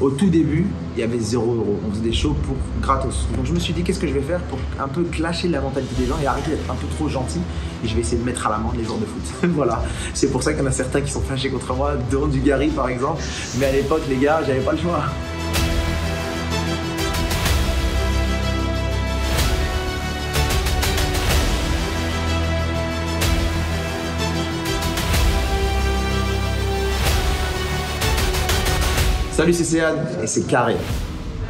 Au tout début, il y avait 0 €. On faisait des shows pour gratos. Donc je me suis dit, qu'est-ce que je vais faire pour un peu clasher la mentalité des gens et arrêter d'être un peu trop gentil. Et je vais essayer de mettre à l'amende les joueurs de foot. Voilà. C'est pour ça qu'il y en a certains qui sont fâchés contre moi, dont Dugarry par exemple. Mais à l'époque, les gars, j'avais pas le choix. Salut, c'est Sead et c'est carré.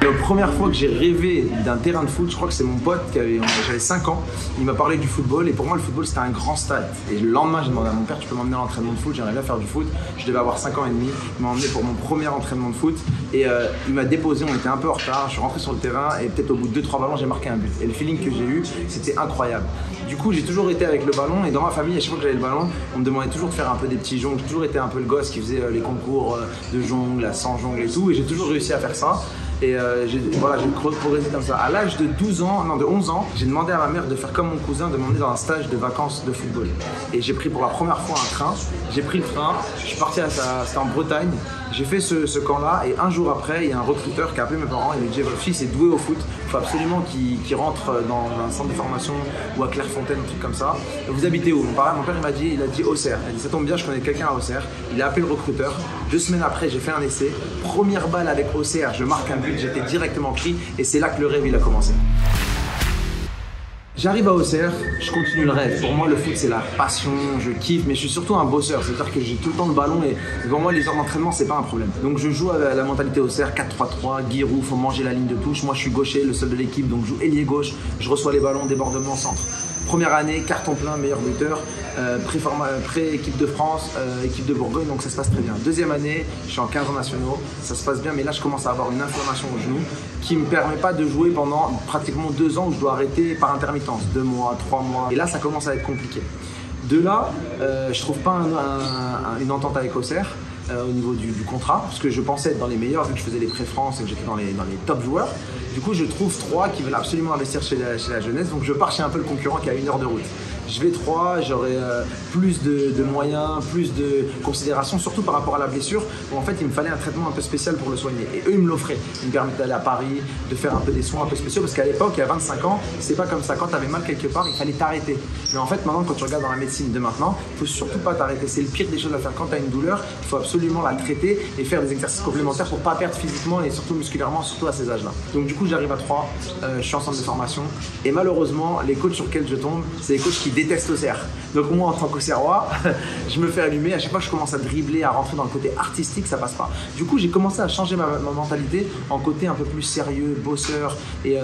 La première fois que j'ai rêvé d'un terrain de foot, je crois que c'est mon pote j'avais 5 ans, il m'a parlé du football et pour moi le football c'était un grand stade. Et le lendemain j'ai demandé à mon père, tu peux m'emmener à l'entraînement de foot, j'aimerais bien faire du foot. Je devais avoir 5 ans et demi, il m'a emmené pour mon premier entraînement de foot et il m'a déposé, on était un peu en retard, je suis rentré sur le terrain et peut-être au bout de 2-3 ballons j'ai marqué un but. Et le feeling que j'ai eu, c'était incroyable. Du coup j'ai toujours été avec le ballon et dans ma famille à chaque fois que j'avais le ballon, on me demandait toujours de faire un peu des petits jongles. J'ai toujours été un peu le gosse qui faisait les concours de jongles, à 100 jongles et tout et j'ai toujours réussi à faire ça. Et j'ai progressé comme ça. À l'âge de 11 ans, j'ai demandé à ma mère de faire comme mon cousin, de m'emmener dans un stage de vacances de football. Et j'ai pris pour la première fois un train. J'ai pris le train, je suis parti c'était en Bretagne. J'ai fait ce camp-là et un jour après, il y a un recruteur qui a appelé mes parents et il m'a dit votre fils est doué au foot, il faut absolument qu'il rentre dans un centre de formation ou à Clairefontaine, un truc comme ça. Vous habitez où? Mon père il a dit Auxerre. Il a dit ça tombe bien, je connais quelqu'un à Auxerre. Il a appelé le recruteur. 2 semaines après, j'ai fait un essai. Première balle avec Auxerre, je marque un but, j'étais directement pris et c'est là que le rêve il a commencé. J'arrive à Auxerre, je continue le rêve. Pour moi, le foot, c'est la passion, je kiffe, mais je suis surtout un bosseur. C'est-à-dire que j'ai tout le temps le ballon et pour moi, les heures d'entraînement, c'est pas un problème. Donc, je joue à la mentalité Auxerre, 4-3-3, Giroud, faut manger la ligne de touche. Moi, je suis gaucher, le seul de l'équipe, donc je joue ailier gauche. Je reçois les ballons, débordement, centre. Première année, carton plein, meilleur buteur, pré-équipe de France, équipe de Bourgogne, donc ça se passe très bien. Deuxième année, je suis en 15 ans nationaux, ça se passe bien, mais là je commence à avoir une inflammation au genou qui ne me permet pas de jouer pendant pratiquement 2 ans où je dois arrêter par intermittence, 2 mois, 3 mois, et là ça commence à être compliqué. De là, je trouve pas une entente avec Auxerre. Au niveau du contrat, parce que je pensais être dans les meilleurs vu que je faisais les pré-France et que j'étais dans les top joueurs. Du coup, je trouve 3 qui veulent absolument investir chez la jeunesse, donc je pars chez un peu le concurrent qui a 1 heure de route. Je vais 3, j'aurai plus de moyens, plus de considération, surtout par rapport à la blessure, où en fait il me fallait un traitement un peu spécial pour le soigner. Et eux, ils me l'offraient. Ils me permettaient d'aller à Paris, de faire un peu des soins un peu spéciaux, parce qu'à l'époque, il y a 25 ans, c'était pas comme ça. Quand tu avais mal quelque part, il fallait t'arrêter. Mais en fait, maintenant, quand tu regardes dans la médecine de maintenant, il faut surtout pas t'arrêter. C'est le pire des choses à faire. Quand tu as une douleur, il faut absolument la traiter et faire des exercices complémentaires pour pas perdre physiquement et surtout musculairement, surtout à ces âges-là. Donc du coup, j'arrive à 3, je suis en centre de formation et malheureusement, les coachs sur lesquels je tombe, c'est les coachs qui détestent Auxerre. Donc moi, en tant qu'Auxerrois, je me fais allumer. À chaque fois que je commence à dribbler, à rentrer dans le côté artistique, ça passe pas. Du coup, j'ai commencé à changer ma mentalité en côté un peu plus sérieux, bosseur et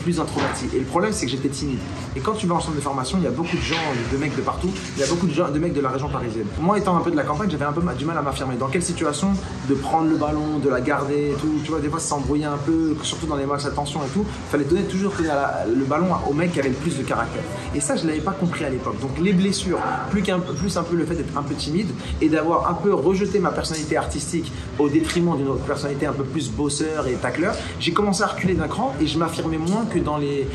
plus introverti. Et le problème, c'est que j'étais timide. Et quand tu vas en centre de formation, il y a beaucoup de gens, de mecs de partout. Il y a beaucoup de mecs de la région parisienne. Moi, étant un peu de la campagne, j'avais un peu du mal à m'affirmer. Dans quelle situation de prendre le ballon, de la garder et tout. Tu vois, des fois, ça s'embrouillait un peu, surtout dans les matchs à tension et tout. Il fallait toujours donner le ballon aux mecs qui avaient le plus de caractère. Et ça, je l'avais pas compris à l'époque. Donc les blessures, plus un peu le fait d'être un peu timide et d'avoir un peu rejeté ma personnalité artistique au détriment d'une autre personnalité un peu plus bosseur et tacleur, j'ai commencé à reculer d'un cran et je m'affirmais moins que dans les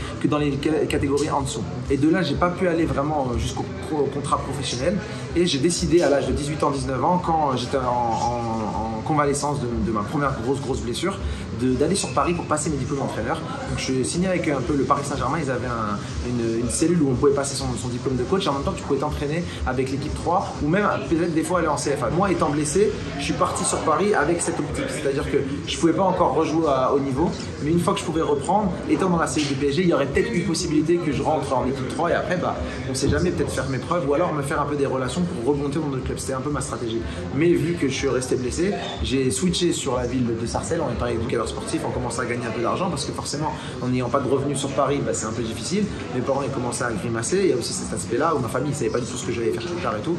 catégories en dessous. Et de là, j'ai pas pu aller vraiment jusqu'au contrat professionnel et j'ai décidé à l'âge de 18 ans, 19 ans, quand j'étais en convalescence de ma première grosse blessure, d'aller sur Paris pour passer mes diplômes d'entraîneur. Donc je signais avec un peu le Paris Saint-Germain, ils avaient une cellule où on pouvait passer son diplôme de coach et en même temps tu pouvais t'entraîner avec l'équipe 3 ou même peut-être des fois aller en CFA. Moi étant blessé, je suis parti sur Paris avec cette optique, c'est-à-dire que je ne pouvais pas encore rejouer à haut niveau, mais une fois que je pouvais reprendre, étant dans la cellule du PSG, il y aurait peut-être une possibilité que je rentre en équipe 3 et après on ne sait jamais, peut-être faire mes preuves ou alors me faire un peu des relations pour remonter dans notre club. C'était un peu ma stratégie. Mais vu que je suis resté blessé, j'ai switché sur la ville de Sarcelles en étant éducateur sportif, on commençait à gagner un peu d'argent parce que forcément en n'ayant pas de revenus sur Paris, c'est un peu difficile. Mes parents ils commençaient à grimacer, il y a aussi cet aspect là où ma famille ne savait pas du tout ce que j'allais faire plus tard et tout.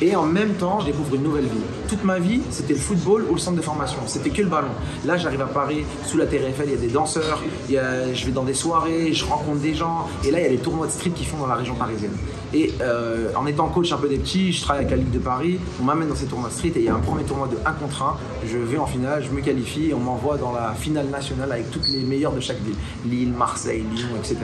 Et en même temps je découvre une nouvelle vie. Toute ma vie c'était le football ou le centre de formation, c'était que le ballon. Là j'arrive à Paris, sous la Terre Eiffel, il y a des danseurs, je vais dans des soirées, je rencontre des gens et là il y a les tournois de street qui font dans la région parisienne. Et en étant coach un peu des petits, je travaille avec la Ligue de Paris, on m'amène dans ces tournois de street et il y a un premier tournoi de 1 contre 1 je vais en finale, je me qualifie et on m'envoie dans la finale nationale avec toutes les meilleures de chaque ville. Lille, Marseille, Lyon, etc.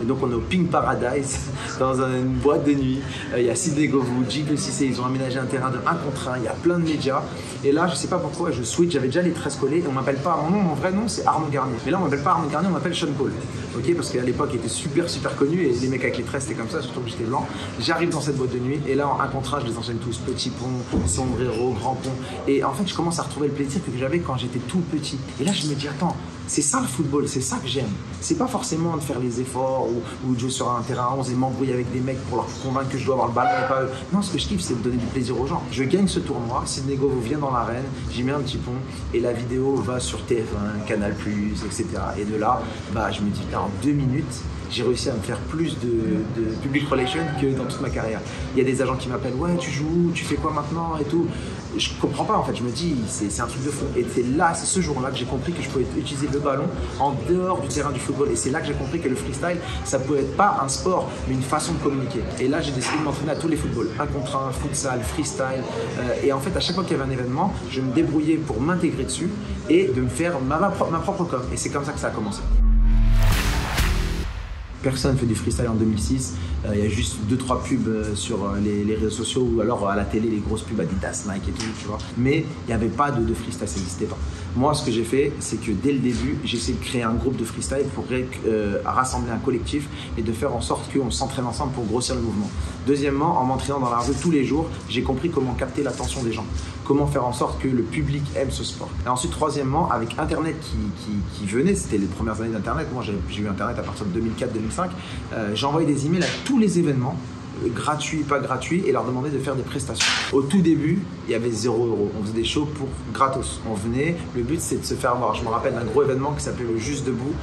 Et donc on est au Pink Paradise, dans une boîte de nuit. Il y a Sidney Govou, Jiggle Cissé, ils ont aménagé un terrain de 1 contre 1, il y a plein de médias. Et là, je sais pas pourquoi, je switch, j'avais déjà les tresses collées et on m'appelle pas, mon vrai nom c'est Arnaud Garnier. Mais là on m'appelle pas Arnaud Garnier, on m'appelle Sean Paul. Ok, parce qu'à l'époque il était super connu et les mecs avec les tresses c'était comme ça, surtout que j'étais blanc. J'arrive dans cette boîte de nuit et là en 1 contre 1, je les enchaîne tous, petit pont, sombrero, grand pont. Et en fait je commence à retrouver le plaisir que j'avais quand j'étais tout petit. Et là je me dis attends, c'est ça le football, c'est ça que j'aime. C'est pas forcément de faire les efforts ou de jouer sur un terrain 11 et m'embrouiller avec des mecs pour leur convaincre que je dois avoir le ballon et pas eux. Non, ce que je kiffe, c'est de donner du plaisir aux gens. Je gagne ce tournoi, Sidney Govou vient dans l'arène, j'y mets un petit pont et la vidéo va sur TF1, Canal+, etc. Et de là, je me dis, en 2 minutes, j'ai réussi à me faire plus de public relations que dans toute ma carrière. Il y a des agents qui m'appellent, ouais, tu joues, tu fais quoi maintenant et tout. Je comprends pas en fait, je me dis, c'est un truc de fou. Et c'est ce jour-là que j'ai compris que je pouvais utiliser le ballon en dehors du terrain du football. Et c'est là que j'ai compris que le freestyle, ça pouvait être pas un sport, mais une façon de communiquer. Et là, j'ai décidé de m'entraîner à tous les footballs, 1 contre 1, futsal, freestyle. Et en fait, à chaque fois qu'il y avait un événement, je me débrouillais pour m'intégrer dessus et de me faire ma propre com. Et c'est comme ça que ça a commencé. Personne ne fait du freestyle en 2006. Il y a juste 2-3 pubs sur les réseaux sociaux ou alors à la télé, les grosses pubs Adidas, Nike et tout, tu vois. Mais il n'y avait pas de freestyle, ça n'existait pas. Moi, ce que j'ai fait, c'est que dès le début, j'ai essayé de créer un groupe de freestyle pour rassembler un collectif et de faire en sorte qu'on s'entraîne ensemble pour grossir le mouvement. Deuxièmement, en m'entraînant dans la rue tous les jours, j'ai compris comment capter l'attention des gens. Comment faire en sorte que le public aime ce sport. Et ensuite, troisièmement, avec Internet qui venait, c'était les premières années d'Internet. Moi, j'ai eu Internet à partir de 2004-2005. J'envoyais des emails à tous les événements, gratuits, pas gratuits, et leur demandais de faire des prestations. Au tout début, il y avait 0 €. On faisait des shows pour gratos. On venait, le but c'est de se faire voir. Je me rappelle d'un gros événement qui s'appelait le Juste Debout.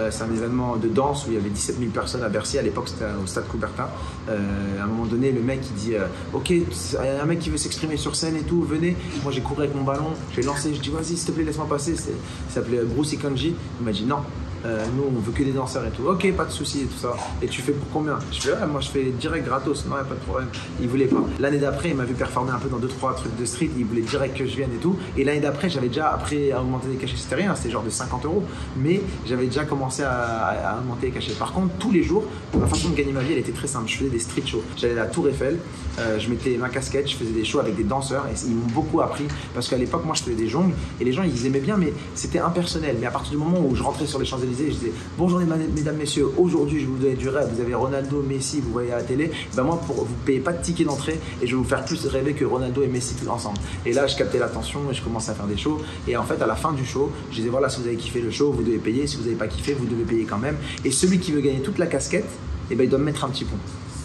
C'est un événement de danse où il y avait 17 000 personnes à Bercy. À l'époque, c'était au stade Coubertin. À un moment donné, le mec il dit ok, il y a un mec qui veut s'exprimer sur scène et tout, venez. Moi j'ai couru avec mon ballon, j'ai lancé, je dis vas-y s'il te plaît laisse-moi passer. Il s'appelait Bruce Ikanji. Il m'a dit non. Nous on veut que des danseurs et tout. Ok, pas de soucis et tout ça. Et tu fais pour combien? Je fais ouais, moi je fais direct gratos. Non, y a pas de problème. Il voulait pas. L'année d'après, il m'a vu performer un peu dans 2-3 trucs de street. Il voulait direct que je vienne et tout. Et l'année d'après, j'avais déjà après augmenté les cachets. C'était rien, c'était genre de 50 €. Mais j'avais déjà commencé à augmenter les cachets. Par contre, tous les jours, ma façon de gagner ma vie, elle était très simple. Je faisais des street shows. J'allais à la Tour Eiffel. Je mettais ma casquette. Je faisais des shows avec des danseurs. Et ils m'ont beaucoup appris parce qu'à l'époque, moi, je faisais des jongles et les gens ils aimaient bien, mais c'était impersonnel. Mais à partir du moment où je rentrais sur les Champs-Élysées, je disais bonjour mesdames, messieurs, aujourd'hui je vais vous donner du rêve, vous avez Ronaldo, Messi, vous voyez à la télé, moi vous ne payez pas de ticket d'entrée et je vais vous faire plus rêver que Ronaldo et Messi tous ensemble. Et là je captais l'attention et je commençais à faire des shows et en fait à la fin du show, je disais voilà, si vous avez kiffé le show, vous devez payer, si vous n'avez pas kiffé, vous devez payer quand même. Et celui qui veut gagner toute la casquette, il doit me mettre un petit pont.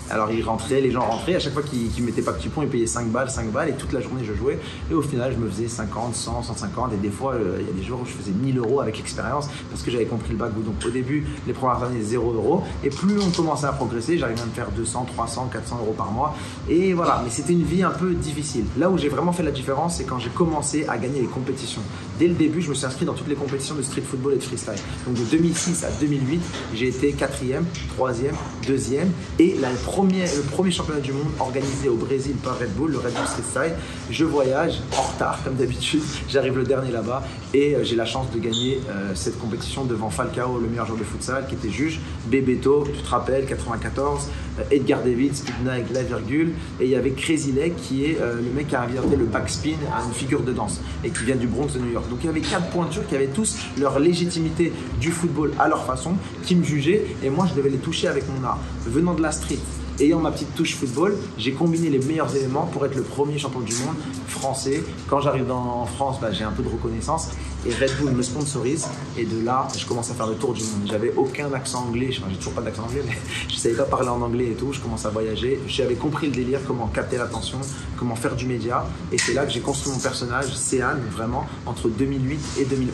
Alors il rentrait, les gens rentraient, à chaque fois qu'ils ne mettaient pas petit pont, ils payaient 5 balles et toute la journée je jouais. Et au final je me faisais 50, 100, 150 et des fois il y a des jours où je faisais 1000 € avec l'expérience parce que j'avais compris le backwood. Donc au début, les premières années 0 € et plus on commençait à progresser, j'arrivais à me faire 200, 300, 400 € par mois. Et voilà, mais c'était une vie un peu difficile. Là où j'ai vraiment fait la différence, c'est quand j'ai commencé à gagner les compétitions. Dès le début, je me suis inscrit dans toutes les compétitions de street football et de freestyle. Donc de 2006 à 2008, j'ai été 4e, 3e, 2e et le premier championnat du monde organisé au Brésil par Red Bull, le Red Bull Street Style. Je voyage en retard comme d'habitude, j'arrive le dernier là-bas et j'ai la chance de gagner cette compétition devant Falcao, le meilleur joueur de futsal qui était juge, Bebeto, tu te rappelles, 94, Edgar Davids, Speedna avec la virgule et il y avait Crazy Leg qui est le mec qui a inventé le backspin à une figure de danse et qui vient du Bronx de New York. Donc il y avait 4 pointures qui avaient tous leur légitimité du football à leur façon, qui me jugeaient et moi je devais les toucher avec mon art. Venant de la street, ayant ma petite touche football, j'ai combiné les meilleurs éléments pour être le premier champion du monde français. Quand j'arrive en France, j'ai un peu de reconnaissance et Red Bull me sponsorise et de là, je commence à faire le tour du monde. J'avais aucun accent anglais, j'ai toujours pas d'accent anglais, mais je savais pas parler en anglais et tout. Je commence à voyager, j'avais compris le délire, comment capter l'attention, comment faire du média et c'est là que j'ai construit mon personnage, Céane, vraiment, entre 2008 et 2011.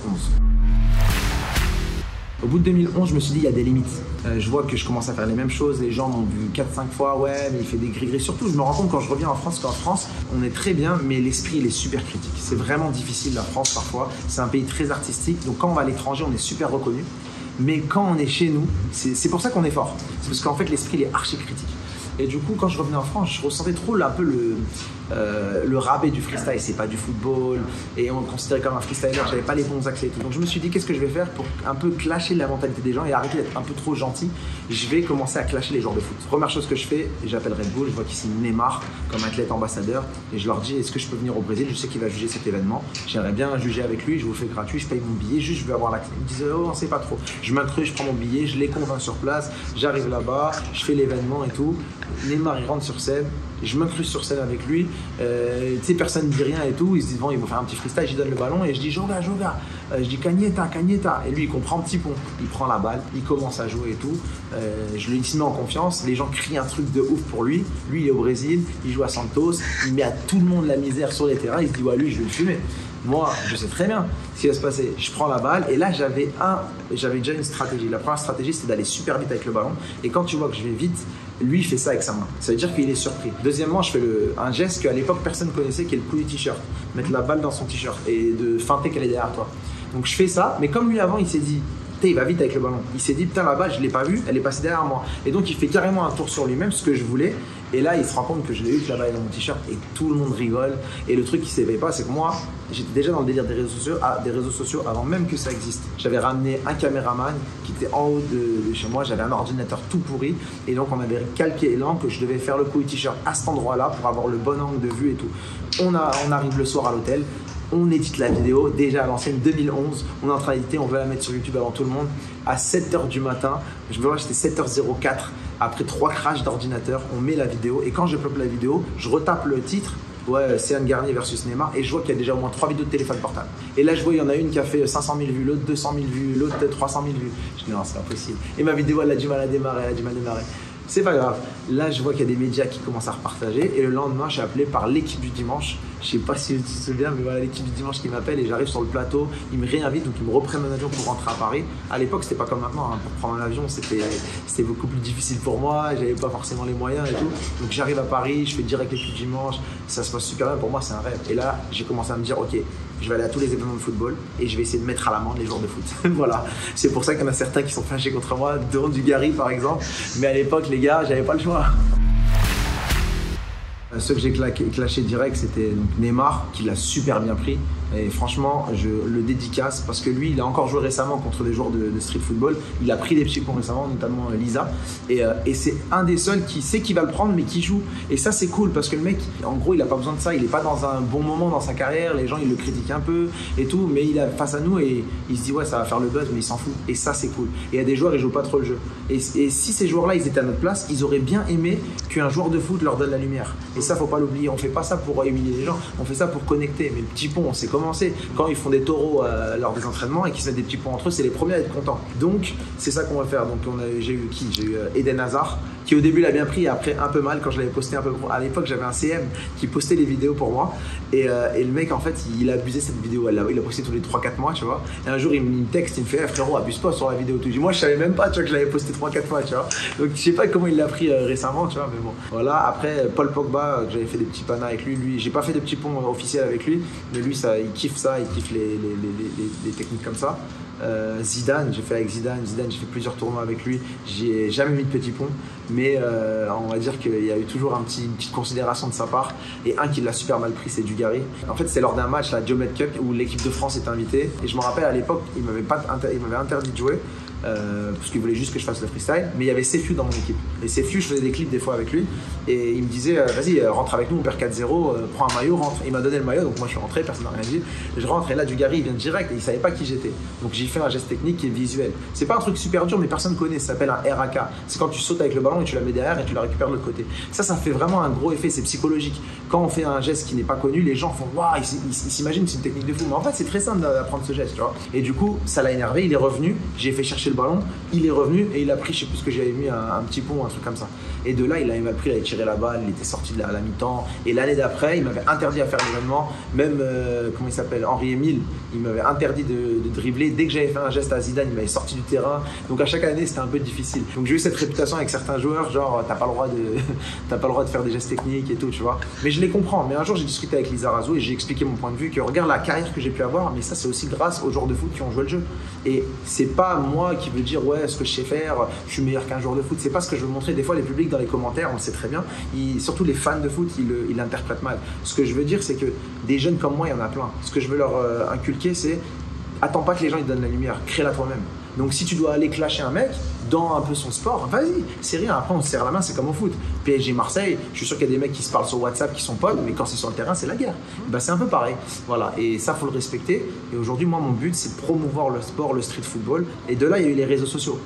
Au bout de 2011, je me suis dit, il y a des limites. Je vois que je commence à faire les mêmes choses, les gens m'ont vu 4-5 fois, ouais, mais il fait des gris-gris. Surtout, je me rends compte quand je reviens en France, qu'en France, on est très bien, mais l'esprit, il est super critique. C'est vraiment difficile, la France, parfois. C'est un pays très artistique, donc quand on va à l'étranger, on est super reconnu. Mais quand on est chez nous, c'est pour ça qu'on est fort. C'est parce qu'en fait, l'esprit, il est archi critique. Et du coup, quand je revenais en France, je ressentais trop un peu le rabais du freestyle, c'est pas du football, et on me considérait comme un freestyler, j'avais pas les bons accès et tout. Donc je me suis dit, qu'est-ce que je vais faire pour un peu clasher la mentalité des gens et arrêter d'être un peu trop gentil. Je vais commencer à clasher les joueurs de foot. Première chose que je fais, j'appelle Red Bull, je vois qu'ici Neymar comme athlète ambassadeur, et je leur dis, est-ce que je peux venir au Brésil? Je sais qu'il va juger cet événement, j'aimerais bien juger avec lui, je vous le fais gratuit, je paye mon billet, juste je veux avoir l'accès. Ils me disent, oh on sait pas trop. Je m'incruse, je prends mon billet, je les convainc sur place, j'arrive là-bas, je fais l'événement et tout. Neymar il rentre sur scène, je m'incruse sur scène avec lui, tu sais, personne ne dit rien et tout, ils se disent bon, ils vont faire un petit freestyle, je lui donne le ballon et je dis Joga, Joga, je dis Cagnetta, Cagnetta, et lui il comprend petit pont, il prend la balle, il commence à jouer et tout, je lui mets en confiance, les gens crient un truc de ouf pour lui, lui il est au Brésil, il joue à Santos, il met à tout le monde la misère sur les terrains, il se dit ouais lui je vais le fumer. Moi, je sais très bien ce qui va se passer. Je prends la balle et là, j'avais déjà une stratégie. La première stratégie, c'était d'aller super vite avec le ballon. Et quand tu vois que je vais vite, lui, il fait ça avec sa main. Ça veut dire qu'il est surpris. Deuxièmement, je fais un geste qu'à l'époque, personne ne connaissait, qui est le coup du t-shirt. Mettre la balle dans son t-shirt et de feinter qu'elle est derrière toi. Donc, je fais ça. Mais comme lui, avant, il s'est dit, il va vite avec le ballon. Il s'est dit, putain, la balle, je ne l'ai pas vue, elle est passée derrière moi. Et donc, il fait carrément un tour sur lui-même, ce que je voulais. Et là, il se rend compte que je l'ai eu, que la balle est dans mon t-shirt et tout le monde rigole. Et le truc qui ne s'éveille pas, c'est que moi, j'étais déjà dans le délire des réseaux sociaux avant même que ça existe. J'avais ramené un caméraman qui était en haut de chez moi, j'avais un ordinateur tout pourri. Et donc, on avait calqué l'angle que je devais faire le coup du t-shirt à cet endroit-là pour avoir le bon angle de vue et tout. On arrive le soir à l'hôtel. On édite la vidéo, déjà à l'ancienne 2011, on est en train d'éditer, on veut la mettre sur YouTube avant tout le monde. À 7h du matin, je me vois, j'étais 7h04, après 3 crashs d'ordinateur, on met la vidéo et quand je pop la vidéo, je retape le titre, ouais, Céane Garnier versus Neymar, et je vois qu'il y a déjà au moins 3 vidéos de téléphone portable. Et là, je vois, il y en a une qui a fait 500 000 vues, l'autre 200 000 vues, l'autre 300 000 vues. Je dis non, c'est impossible. Et ma vidéo, elle a du mal à démarrer, C'est pas grave. Là, je vois qu'il y a des médias qui commencent à repartager. Et le lendemain, je suis appelé par l'équipe du dimanche. Je sais pas si tu te souviens, mais voilà, l'équipe du dimanche qui m'appelle et j'arrive sur le plateau. Ils me réinvitent, donc ils me reprennent mon avion pour rentrer à Paris. À l'époque, c'était pas comme maintenant. Hein. Pour prendre un avion, c'était beaucoup plus difficile pour moi. J'avais pas forcément les moyens et tout. Donc j'arrive à Paris, je fais direct l'équipe du dimanche. Ça se passe super bien. Pour moi, c'est un rêve. Et là, j'ai commencé à me dire, ok, je vais aller à tous les événements de football et je vais essayer de mettre à l'amende les joueurs de foot. Voilà. C'est pour ça qu'il y en a certains qui sont fâchés contre moi, dont Dugarry par exemple. Mais à l'époque, les gars, j'avais pas le choix. Ceux que j'ai clashé direct, c'était Neymar, qui l'a super bien pris. Et franchement, je le dédicace parce que lui, il a encore joué récemment contre des joueurs de street football. Il a pris des petits points récemment, notamment Lisa. Et c'est un des seuls qui sait qu'il va le prendre, mais qui joue. Et ça, c'est cool parce que le mec, en gros, il n'a pas besoin de ça. Il n'est pas dans un bon moment dans sa carrière. Les gens, ils le critiquent un peu et tout. Mais il est face à nous et il se dit, ouais, ça va faire le buzz, mais il s'en fout. Et ça, c'est cool. Et il y a des joueurs, ils jouent pas trop le jeu. Et si ces joueurs-là, ils étaient à notre place, ils auraient bien aimé qu'un joueur de foot leur donne la lumière. Et ça, faut pas l'oublier. On fait pas ça pour humilier les gens. On fait ça pour connecter. Mais le petit pont, on sait comment c'est. Quand ils font des taureaux lors des entraînements et qu'ils se mettent des petits points entre eux, c'est les premiers à être contents. Donc, c'est ça qu'on va faire. Donc, j'ai eu qui? J'ai eu Eden Hazard, qui au début l'a bien pris et après un peu mal quand je l'avais posté un peu. À l'époque, j'avais un CM qui postait les vidéos pour moi. Et le mec, en fait, il a abusé cette vidéo. Il l'a posté tous les 3-4 mois, tu vois. Et un jour, il me texte, il me fait hey, frérot, abuse pas sur la vidéo. Tout. Moi, je savais même pas, tu vois, que je l'avais posté 3-4 fois, tu vois. Donc, je sais pas comment il l'a pris récemment, tu vois. Mais bon, voilà. Après, Paul Pogba, j'avais fait des petits panas avec lui. J'ai pas fait de petits ponts officiels avec lui, mais lui, ça, il kiffe ça, il kiffe les techniques comme ça. Zidane, j'ai fait avec Zidane, j'ai fait plusieurs tournois avec lui, j'ai jamais mis de petit pont, mais on va dire qu'il y a eu toujours une petite considération de sa part, et un qui l'a super mal pris, c'est Dugarry. En fait, c'est lors d'un match, la Diomed Cup, où l'équipe de France était invitée, et je me rappelle à l'époque, il m'avait interdit de jouer, parce qu'il voulait juste que je fasse le freestyle, mais il y avait Sefiu dans mon équipe. Et Sefiu, je faisais des clips des fois avec lui, et il me disait vas-y, rentre avec nous, on perd 4-0, prends un maillot, rentre. Il m'a donné le maillot, donc moi je suis rentré, personne n'a rien dit. Je rentre, et là Dugarry il vient direct, et il savait pas qui j'étais. Donc j'ai fait un geste technique qui est visuel. C'est pas un truc super dur, mais personne connaît, ça s'appelle un RAK. C'est quand tu sautes avec le ballon et tu la mets derrière et tu la récupères de l'autre côté. Ça fait vraiment un gros effet, c'est psychologique. Quand on fait un geste qui n'est pas connu, les gens font waouh, ils s'imaginent que c'est une technique de fou. Mais en fait, c'est très simple d'apprendre ce geste, tu vois. Et du coup, ça l'a énervé, il est revenu, j'ai fait chercher le ballon, il est revenu et il a pris, je sais plus ce que j'avais mis, un petit pont, un truc comme ça. Et de là, il avait mal pris, il avait tiré la balle, il était sorti de la mi-temps. Et l'année d'après, il m'avait interdit à faire l'événement. Même, comment il s'appelle, Henri-Émile, il m'avait interdit de dribbler. Dès que j'avais fait un geste à Zidane, il m'avait sorti du terrain. Donc à chaque année, c'était un peu difficile. Donc j'ai eu cette réputation avec certains joueurs, genre t'as pas le droit de faire des gestes techniques et tout, tu vois. Mais je les comprends. Mais un jour, j'ai discuté avec Lisa Razou et j'ai expliqué mon point de vue que regarde la carrière que j'ai pu avoir, mais ça, c'est aussi grâce aux joueurs de foot qui ont joué le jeu. Et c'est pas moi qui veut dire ouais, ce que je sais faire, je suis meilleur qu'un joueur de foot. C'est pas ce que je veux montrer. Des fois, les publics dans les commentaires, on le sait très bien, surtout les fans de foot, ils l'interprètent mal. Ce que je veux dire, c'est que des jeunes comme moi, il y en a plein. Ce que je veux leur inculquer, c'est attends pas que les gens ils te donnent la lumière, crée-la toi-même. Donc si tu dois aller clasher un mec dans un peu son sport, vas-y, c'est rien. Après, on se serre la main, c'est comme au foot. PSG Marseille, je suis sûr qu'il y a des mecs qui se parlent sur WhatsApp, qui sont potes, mais quand c'est sur le terrain, c'est la guerre. Ben, c'est un peu pareil. Voilà. Et ça, faut le respecter. Et aujourd'hui, moi, mon but, c'est de promouvoir le sport, le street football. Et de là, il y a eu les réseaux sociaux.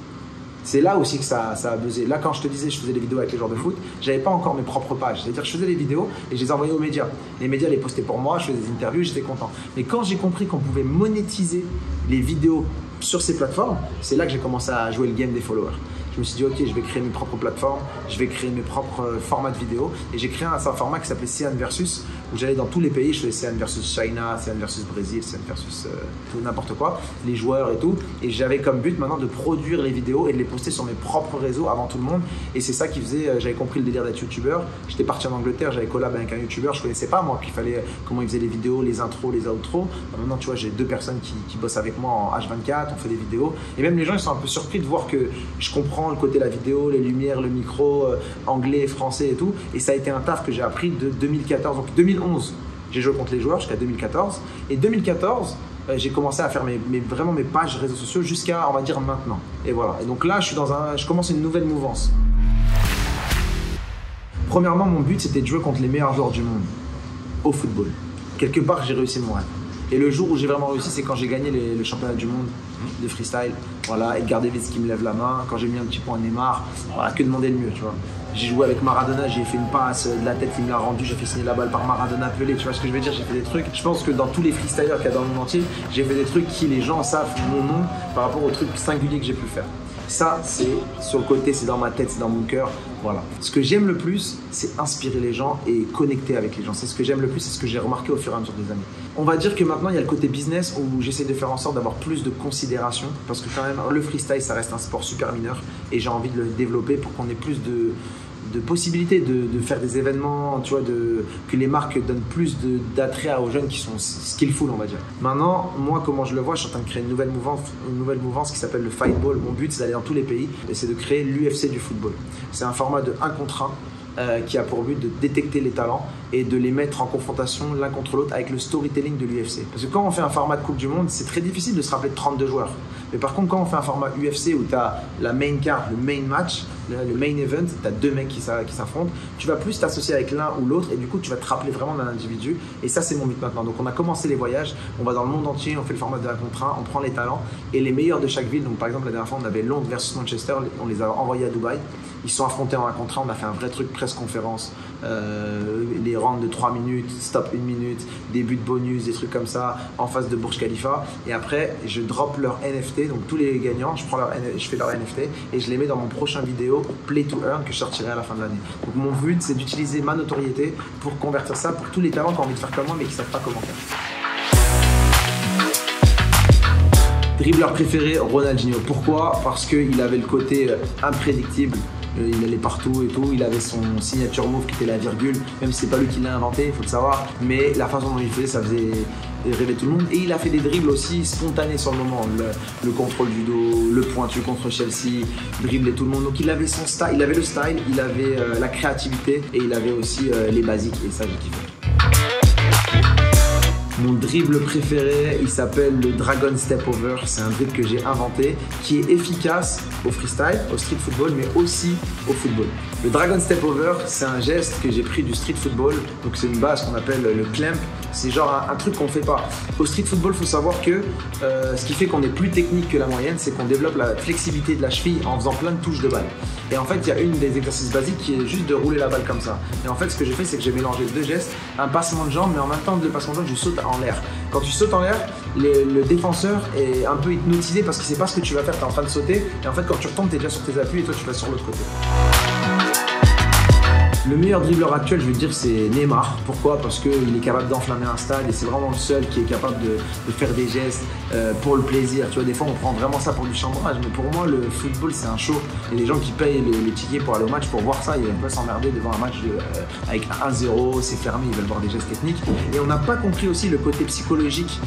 C'est là aussi que ça a buzzé. Là, quand je te disais, je faisais des vidéos avec les joueurs de foot, j'avais pas encore mes propres pages. C'est-à-dire que je faisais des vidéos et je les envoyais aux médias. Les médias les postaient pour moi, je faisais des interviews, j'étais content. Mais quand j'ai compris qu'on pouvait monétiser les vidéos sur ces plateformes, c'est là que j'ai commencé à jouer le game des followers. Je me suis dit, ok, je vais créer mes propres plateformes, je vais créer mes propres formats de vidéos. Et j'ai créé un format qui s'appelait CN Versus, où j'allais dans tous les pays, je faisais CN versus China, CN versus Brésil, CN versus tout n'importe quoi, les joueurs et tout. Et j'avais comme but maintenant de produire les vidéos et de les poster sur mes propres réseaux avant tout le monde. Et c'est ça qui faisait, j'avais compris le délire d'être youtubeur. J'étais parti en Angleterre, j'avais collab avec un youtubeur, je connaissais pas moi, puis il fallait comment il faisait les vidéos, les intros, les outros. Maintenant, tu vois, j'ai 2 personnes qui bossent avec moi en H24, on fait des vidéos. Et même les gens, ils sont un peu surpris de voir que je comprends le côté de la vidéo, les lumières, le micro, anglais, français et tout. Et ça a été un taf que j'ai appris de 2014. Donc 2011, j'ai joué contre les joueurs jusqu'à 2014. Et 2014, j'ai commencé à faire vraiment mes pages réseaux sociaux jusqu'à, on va dire, maintenant. Et voilà. Et donc là, je commence une nouvelle mouvance. Premièrement, mon but, c'était de jouer contre les meilleurs joueurs du monde au football. Quelque part, j'ai réussi mon rêve. Et le jour où j'ai vraiment réussi, c'est quand j'ai gagné le championnat du monde de freestyle. Voilà, Edgar Davids qui me lève la main, quand j'ai mis un petit point à Neymar, voilà, que demander le mieux, tu vois. J'ai joué avec Maradona, j'ai fait une passe de la tête, il me l'a rendu, j'ai fait signer la balle par Maradona Pelé, tu vois ce que je veux dire, j'ai fait des trucs. Je pense que dans tous les freestylers qu'il y a dans le monde entier, j'ai fait des trucs qui les gens savent mon nom par rapport aux trucs singuliers que j'ai pu faire. Ça, c'est sur le côté, c'est dans ma tête, c'est dans mon cœur. Voilà. Ce que j'aime le plus, c'est inspirer les gens et connecter avec les gens. C'est ce que j'aime le plus, c'est ce que j'ai remarqué au fur et à mesure des années. On va dire que maintenant, il y a le côté business où j'essaie de faire en sorte d'avoir plus de considération parce que quand même, le freestyle, ça reste un sport super mineur et j'ai envie de le développer pour qu'on ait plus de possibilités de faire des événements, tu vois, que les marques donnent plus d'attrait aux jeunes qui sont skillful, on va dire. Maintenant, moi, comment je le vois, je suis en train de créer une nouvelle mouvance qui s'appelle le Fightball. Mon but, c'est d'aller dans tous les pays et c'est de créer l'UFC du football. C'est un format de 1 contre 1 qui a pour but de détecter les talents et de les mettre en confrontation l'un contre l'autre avec le storytelling de l'UFC. Parce que quand on fait un format de Coupe du Monde, c'est très difficile de se rappeler de 32 joueurs. Mais par contre, quand on fait un format UFC où tu as la main card, le main match, le main event, tu as 2 mecs qui s'affrontent, tu vas plus t'associer avec l'un ou l'autre et du coup, tu vas te rappeler vraiment d'un individu. Et ça, c'est mon but maintenant. Donc, on a commencé les voyages, on va dans le monde entier, on fait le format de 1 contre 1, on prend les talents et les meilleurs de chaque ville. Donc, par exemple, la dernière fois, on avait Londres versus Manchester, on les a envoyés à Dubaï. Ils se sont affrontés en 1 contre 1, on a fait un vrai truc presse conférence, les rounds de 3 minutes, stop 1 minute, des buts bonus, des trucs comme ça, en face de Burj Khalifa. Et après, je drop leur NFT, donc tous les gagnants, je fais leur NFT et je les mets dans mon prochain vidéo Play to Earn que je sortirai à la fin de l'année. Donc mon but, c'est d'utiliser ma notoriété pour convertir ça pour tous les talents qui ont envie de faire comme moi mais qui ne savent pas comment faire. Dribbleur préféré, Ronaldinho. Pourquoi? Parce qu'il avait le côté imprédictible. Il allait partout et tout, il avait son signature move qui était la virgule, même si c'est pas lui qui l'a inventé, il faut le savoir, mais la façon dont il faisait, ça faisait rêver tout le monde. Et il a fait des dribbles aussi spontanés sur le moment, le contrôle du dos, le pointu contre Chelsea, dribbler tout le monde. Donc il avait son style, il avait le style, il avait la créativité et il avait aussi les basiques et ça j'ai kiffé. Mon dribble préféré, il s'appelle le Dragon Step Over. C'est un dribble que j'ai inventé qui est efficace au freestyle, au street football, mais aussi au football. Le Dragon Step Over, c'est un geste que j'ai pris du street football. Donc c'est une base qu'on appelle le clamp. C'est genre un truc qu'on ne fait pas. Au street football, il faut savoir que ce qui fait qu'on est plus technique que la moyenne, c'est qu'on développe la flexibilité de la cheville en faisant plein de touches de balle. Et en fait, il y a une des exercices basiques qui est juste de rouler la balle comme ça. Et en fait, ce que j'ai fait, c'est que j'ai mélangé 2 gestes, un passement de jambe, mais en même temps, le passement de jambe, je saute en l'air. Quand tu sautes en l'air, le défenseur est un peu hypnotisé parce qu'il ne sait pas ce que tu vas faire, tu es en train de sauter. Et en fait, quand tu retombes, tu es déjà sur tes appuis et toi, tu vas sur l'autre côté. Le meilleur dribbleur actuel, je veux dire, c'est Neymar. Pourquoi? Parce qu'il est capable d'enflammer un stade et c'est vraiment le seul qui est capable de faire des gestes pour le plaisir. Tu vois, des fois, on prend vraiment ça pour du chambrage, mais pour moi, le football, c'est un show. Et les gens qui payent les tickets pour aller au match pour voir ça, ils vont pas s'emmerder devant un match avec 1-0, c'est fermé, ils veulent voir des gestes techniques. Et on n'a pas compris aussi le côté psychologique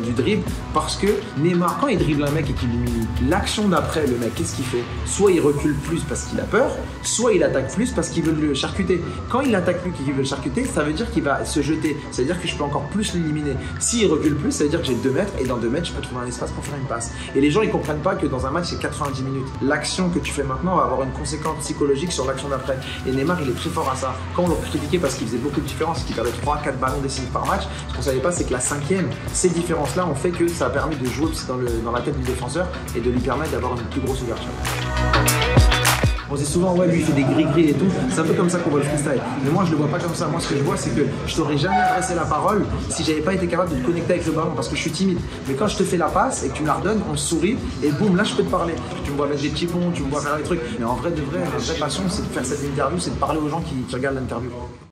du dribble, parce que Neymar, quand il dribble un mec et qu'il l'humilie, l'action d'après, le mec, qu'est-ce qu'il fait? Soit il recule plus parce qu'il a peur, soit il attaque plus parce qu'il veut le charcuter. Quand il attaque plus et qu'il veut le charcuter, ça veut dire qu'il va se jeter. Ça veut dire que je peux encore plus l'éliminer. S'il recule plus, ça veut dire que j'ai 2 mètres et dans 2 mètres, je peux trouver un espace pour faire une passe. Et les gens, ils comprennent pas que dans un match, c'est 90 minutes. L'action que tu fais maintenant va avoir une conséquence psychologique sur l'action d'après. Et Neymar, il est très fort à ça. Quand on le critiquait parce qu'il faisait beaucoup de différences, qu'il perdait 3-4 ballons décisifs par match, ce qu'on savait pas, c'est que la 5e, ces différences-là ont fait que ça a permis de jouer dans la tête du défenseur et de lui permettre d'avoir une plus grosse ouverture. On dit souvent, ouais, lui il fait des gris-gris et tout. C'est un peu comme ça qu'on voit le freestyle. Mais moi je le vois pas comme ça. Moi ce que je vois, c'est que je t'aurais jamais adressé la parole si j'avais pas été capable de te connecter avec le ballon parce que je suis timide. Mais quand je te fais la passe et que tu me la redonnes, on sourit et boum, là je peux te parler. Tu me vois mettre des petits ponts, tu me vois faire des trucs. Mais en vrai de vrai, la vraie passion, c'est de faire cette interview, c'est de parler aux gens qui regardent l'interview.